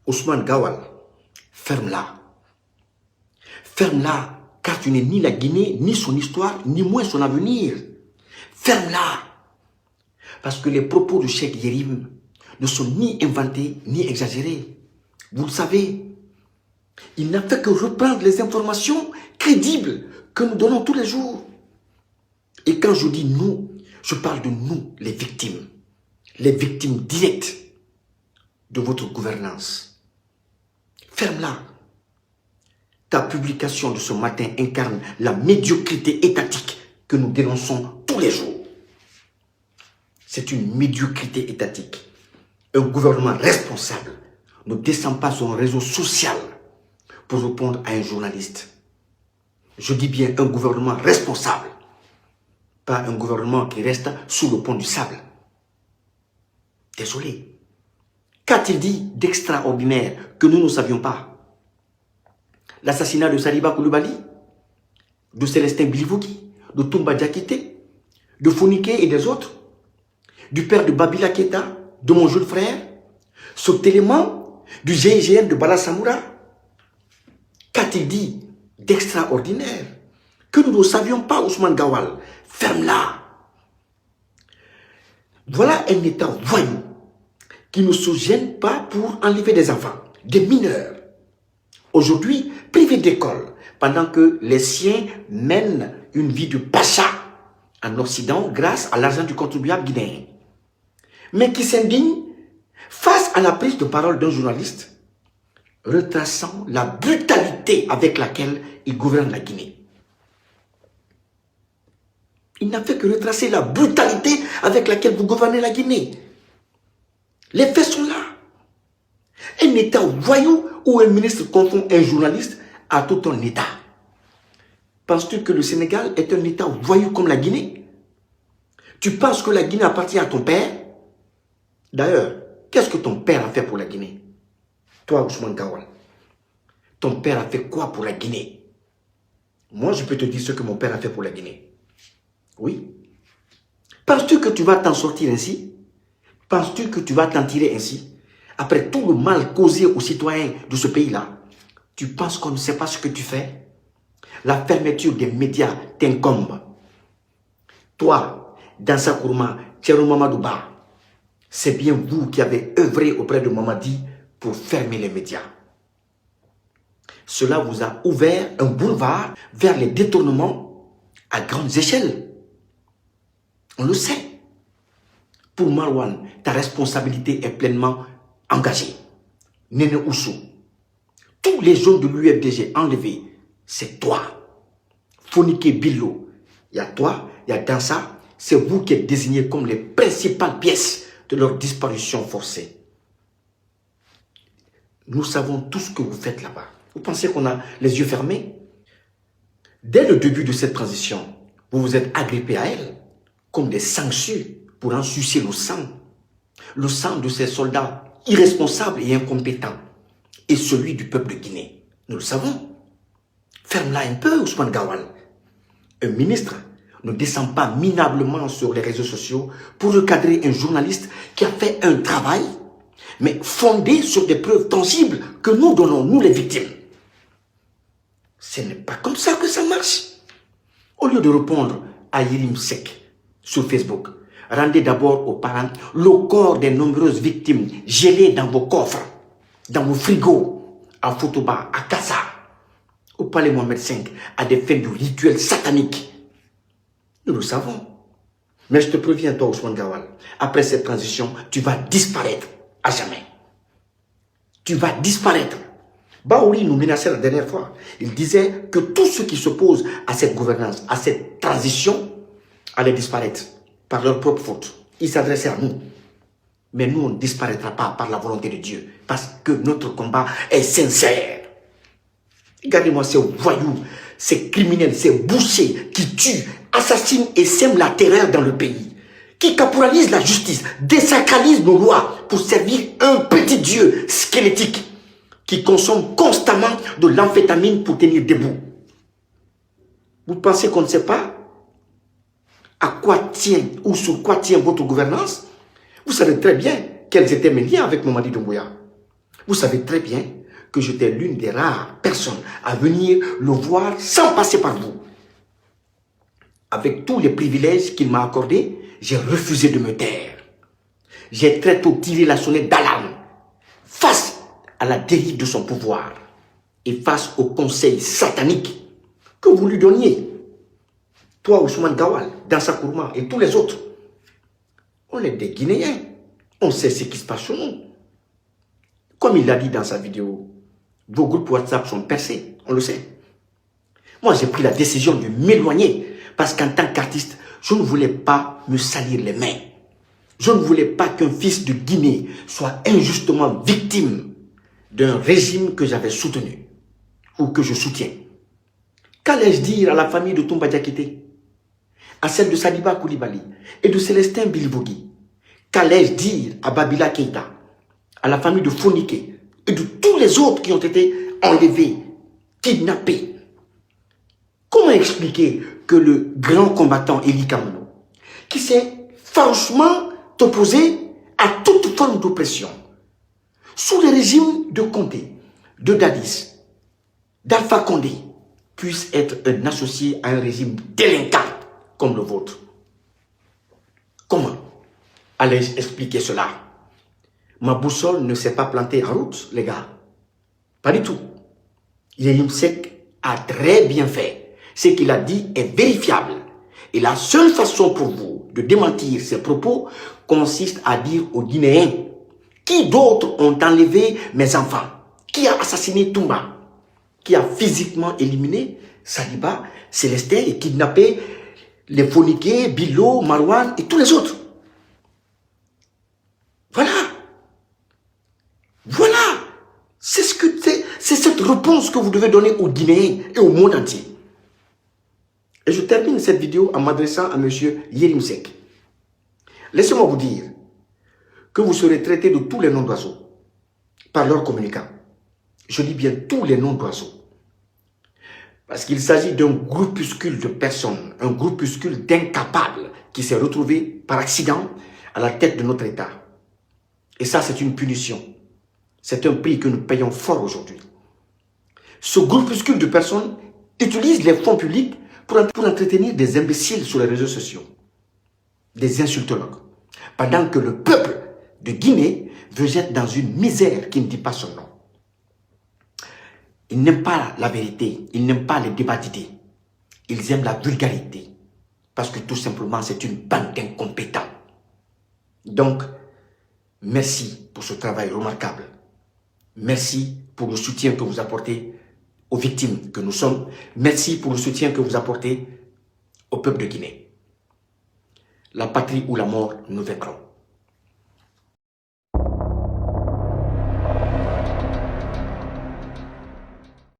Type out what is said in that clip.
Ousmane Gawal, ferme-la. Ferme-la, car tu n'es ni la Guinée, ni son histoire, ni moins son avenir. Ferme-la. Parce que les propos de Cheikh Yérim ne sont ni inventés, ni exagérés. Vous le savez. Il n'a fait que reprendre les informations crédibles que nous donnons tous les jours. Et quand je dis nous, je parle de nous, les victimes directes de votre gouvernance. Ferme-la. Ta publication de ce matin incarne la médiocrité étatique que nous dénonçons tous les jours. C'est une médiocrité étatique. Un gouvernement responsable ne descend pas sur un réseau social pour répondre à un journaliste. Je dis bien un gouvernement responsable, pas un gouvernement qui reste sous le pont du sable. Désolé. Qu'a-t-il dit d'extraordinaire que nous ne savions pas? L'assassinat de Saliba Koulibaly, de Célestin Bilivouki, de Toumba Diakité, de Founiké et des autres, du père de Babila Keita, de mon jeune frère, Sotélément, du GIGN de Bala Samoura. Qu'a-t-il dit d'extraordinaire que nous ne savions pas, Ousmane Gawal? Ferme-la. Voilà un État voyou qui ne se gêne pas pour enlever des enfants, des mineurs. Aujourd'hui, privés d'école, pendant que les siens mènent une vie de pacha en Occident grâce à l'argent du contribuable guinéen. Mais qui s'indigne face à la prise de parole d'un journaliste retraçant la brutalité avec laquelle il gouverne la Guinée. Il n'a fait que retracer la brutalité avec laquelle vous gouvernez la Guinée. Les faits sont là. Un État voyou où un ministre confond un journaliste à tout un État. Penses-tu que le Sénégal est un État voyou comme la Guinée? Tu penses que la Guinée appartient à ton père? D'ailleurs, qu'est-ce que ton père a fait pour la Guinée? Toi, Ousmane Gawal, ton père a fait quoi pour la Guinée? Moi, je peux te dire ce que mon père a fait pour la Guinée. Oui. Penses-tu que tu vas t'en sortir ainsi? Penses-tu que tu vas t'en tirer ainsi? Après tout le mal causé aux citoyens de ce pays-là, tu penses qu'on ne sait pas ce que tu fais? La fermeture des médias t'incombe. Toi, Dansa Kourma, Thierry Mamadou Ba, c'est bien vous qui avez œuvré auprès de Mamadi pour fermer les médias. Cela vous a ouvert un boulevard vers les détournements à grandes échelles. On le sait. Pour Marwan, ta responsabilité est pleinement engagée. Néné Oussou, tous les jeunes de l'UFDG enlevés, c'est toi. Founiké Bilo, il y a toi, il y a Dansa, c'est vous qui êtes désignés comme les principales pièces de leur disparition forcée. Nous savons tout ce que vous faites là-bas. Vous pensez qu'on a les yeux fermés? Dès le début de cette transition, vous vous êtes agrippés à elle comme des sangsues pour en sucer le sang de ces soldats irresponsables et incompétents, et celui du peuple de Guinée. Nous le savons. Ferme-la un peu, Ousmane Gawal. Un ministre ne descend pas minablement sur les réseaux sociaux pour recadrer un journaliste qui a fait un travail, mais fondé sur des preuves tangibles que nous donnons, nous les victimes. Ce n'est pas comme ça que ça marche. Au lieu de répondre à Yérim Seck sur Facebook, rendez d'abord aux parents le corps des nombreuses victimes gelées dans vos coffres, dans vos frigos, à Fotoba, à Kassa, au palais Mohamed V, à des fins de rituels sataniques. Nous le savons. Mais je te préviens, toi, Ousmane Gawal, après cette transition, tu vas disparaître à jamais. Tu vas disparaître. Baouri nous menaçait la dernière fois. Il disait que tous ceux qui s'opposent à cette gouvernance, à cette transition, allaient disparaître par leur propre faute. Il s'adressait à nous. Mais nous, on ne disparaîtra pas par la volonté de Dieu. Parce que notre combat est sincère. Regardez-moi ces voyous, ces criminels, ces bouchers qui tuent, assassinent et sèment la terreur dans le pays. Qui caporalisent la justice, désacralisent nos lois pour servir un petit Dieu squelettique qui consomme constamment de l'amphétamine pour tenir debout. Vous pensez qu'on ne sait pas à quoi tient ou sur quoi tient votre gouvernance? Vous savez très bien quels étaient mes liens avec Mamadi Doumbouya. Vous savez très bien que j'étais l'une des rares personnes à venir le voir sans passer par vous. Avec tous les privilèges qu'il m'a accordés, j'ai refusé de me taire. J'ai très tôt tiré la sonnette d'alarme face à la dérive de son pouvoir et face au conseil satanique que vous lui donniez. Toi, Ousmane Gawal, Dansa Kourma et tous les autres. On est des Guinéens. On sait ce qui se passe chez nous. Comme il l'a dit dans sa vidéo, vos groupes WhatsApp sont percés. On le sait. Moi, j'ai pris la décision de m'éloigner parce qu'en tant qu'artiste, je ne voulais pas me salir les mains. Je ne voulais pas qu'un fils de Guinée soit injustement victime d'un régime que j'avais soutenu ou que je soutiens. Qu'allais-je dire à la famille de Toumba Diakité, à celle de Saliba Koulibaly et de Célestin Bilivogui? Qu'allais-je dire à Babila Keïta, à la famille de Fonike et de tous les autres qui ont été enlevés, kidnappés? Comment expliquer que le grand combattant Eli Kamano, qui s'est farouchement opposé à toute forme d'oppression, sous le régime de Condé, de Dadis, d'Alpha Condé, puisse être un associé à un régime délinquant comme le vôtre? Comment allais-je expliquer cela? Ma boussole ne s'est pas plantée en route, les gars. Pas du tout. Yérim Seck a très bien fait. Ce qu'il a dit est vérifiable. Et la seule façon pour vous de démentir ces propos consiste à dire aux Guinéens qui d'autres ont enlevé mes enfants, qui a assassiné Toumba, qui a physiquement éliminé Saliba, Célestin et kidnappé les Fonike, Bilo, Marwan et tous les autres. Voilà. Voilà. C'est cette réponse que vous devez donner aux Guinéens et au monde entier. Et je termine cette vidéo en m'adressant à M. Yérim Seck. Laissez-moi vous dire que vous serez traité de tous les noms d'oiseaux par leurs communicants. Je dis bien tous les noms d'oiseaux. Parce qu'il s'agit d'un groupuscule de personnes, un groupuscule d'incapables qui s'est retrouvé par accident à la tête de notre État. Et ça, c'est une punition. C'est un prix que nous payons fort aujourd'hui. Ce groupuscule de personnes utilise les fonds publics pour entretenir des imbéciles sur les réseaux sociaux, des insultologues, pendant que le peuple de Guinée veut être dans une misère qui ne dit pas son nom. Ils n'aiment pas la vérité, ils n'aiment pas les débats d'idées, ils aiment la vulgarité, parce que tout simplement c'est une bande d'incompétents. Donc, merci pour ce travail remarquable. Merci pour le soutien que vous apportez aux victimes que nous sommes. Merci pour le soutien que vous apportez au peuple de Guinée. La patrie ou la mort, nous vaincrons.